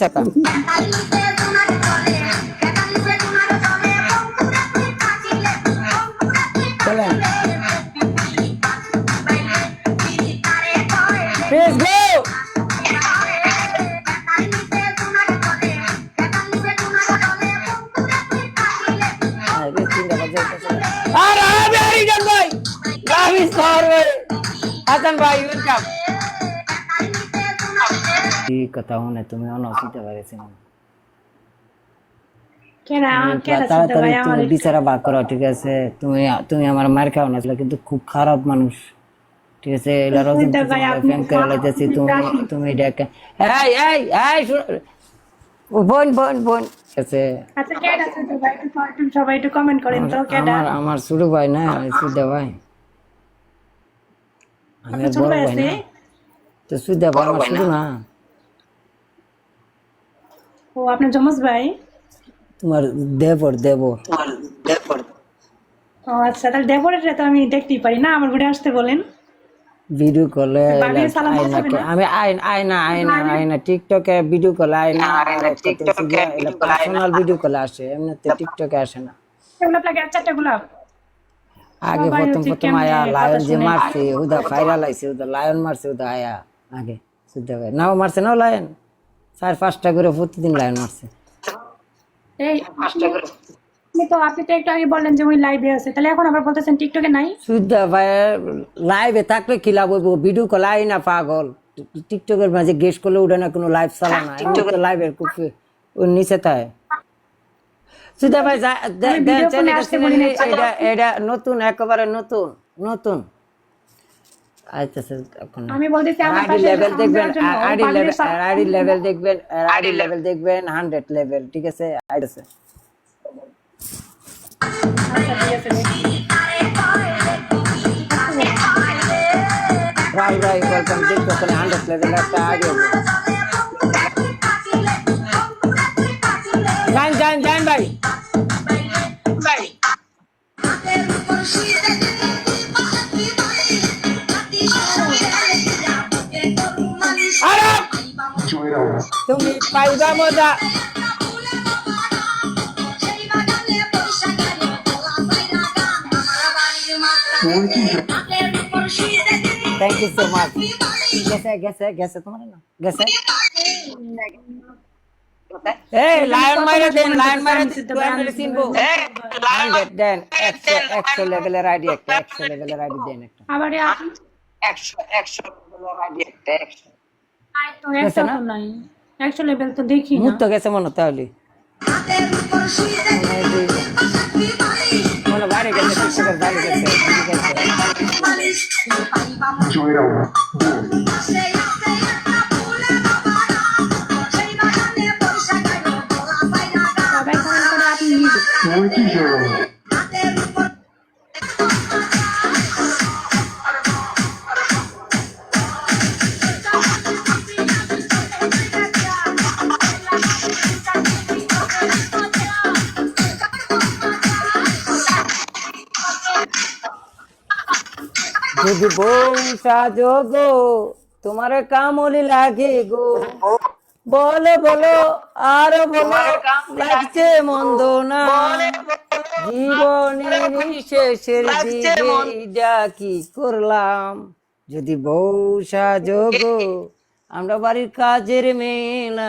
চাকা চলেন please go আর আমি আরিজান ভাই আমি সরবে হাসান ভাই ওয়েলকাম এই কথা হনে তুমি অনসিতে পারেছেন তুমি বিচারা বাক করো ঠিক আছে তুমি তুমি আমার মার খাও না কিন্তু খুব খারাপ মানুষ ঠিক আছে এলা রোজন ফ্যান করে লাইতেছি তুমি তুমি দেখে এই এই এই বোন বোন বোন আছে আচ্ছা কেডা ছোট ভাই একটু সবাই একটু কমেন্ট করেন তো কেডা আমার ছোট ভাই না সুদা ভাই আমি বড় ভাই না তো সুদা ভাই আমার ছোট না ও আপনার জমজ ভাই তোমার দেবর ও আচ্ছা তাহলে দেবরের তো আমি দেখতেই পারি না আমার ভিডিও আসতে বলেন ভিডিও কলে আমি আয়না টিকটকে ভিডিও কলে আয়না টিকটকে পার্সোনাল ভিডিও কলে আসে এমনিতে টিকটকে আসে না গোলাপ লাগে চারটা গোলাপ আগে প্রথম আয়া লায়ন যে মারছে ওদা ভাইরাল আইছে ওদা লায়ন মারছে ওদা আয়া আগে সুদা ভাই নাও মারছে নাও লায়ন 4-5টা করে প্রতিদিন লায়ন মারছে এই 5টা করে আপনি তো একটু আগে বললেন যে ওই লাইভে আছে তাহলে এখন আবার বলতেছেন টিকটকে নাই সুদা ভাই লাইভে থাকলে কি লাভ হইব ভিডিও কল আই না পাগল টিকটকের মাঝে গেস্ট করলে উঠে না কোনো লাইভ চালা না টিকটকের লাইভের কুফি ওর নিচে তাই সুদা ভাই এটা নতুন একেবারে নতুন আচ্ছা এখন আমি বলতেছি আমার আইডি লেভেল দেখবেন আইডি লেভেল দেখবেন 100 লেভেল ঠিক আছে আইডি আছে রাই ওয়েলকাম দেখো ওখানে 100 লেভেল একটা আইডি আছে জান ভাই তুমি পাইবা মজা থ্যাংক ইউ সো মাচ গেছে তোমার না গেছে এই লায়ন মাইরা দেন চিনবো দেন 100 লেভেলের আইডি একটা 100 লেভেলের আইডি দেন একটা আবার 100 লেভেলের আইডি একটা 100 আই তো 100 তো নাই 100 লেভেল তো দেখি না মুত তো গেছে মনে তাহলে মনে বাইরে গেছে টিকটকের বাইরে গেছে সবাই কমেন্ট করে আপনি যদি বউ সাজো গো তোমার কামলি লাগে গো বলো আর বলো লাগছে মন্দ না জীবনের শেষের দিকে কি করলাম যদি বউ সাজো গো আমরা বাড়ির কাজের মেয়ে না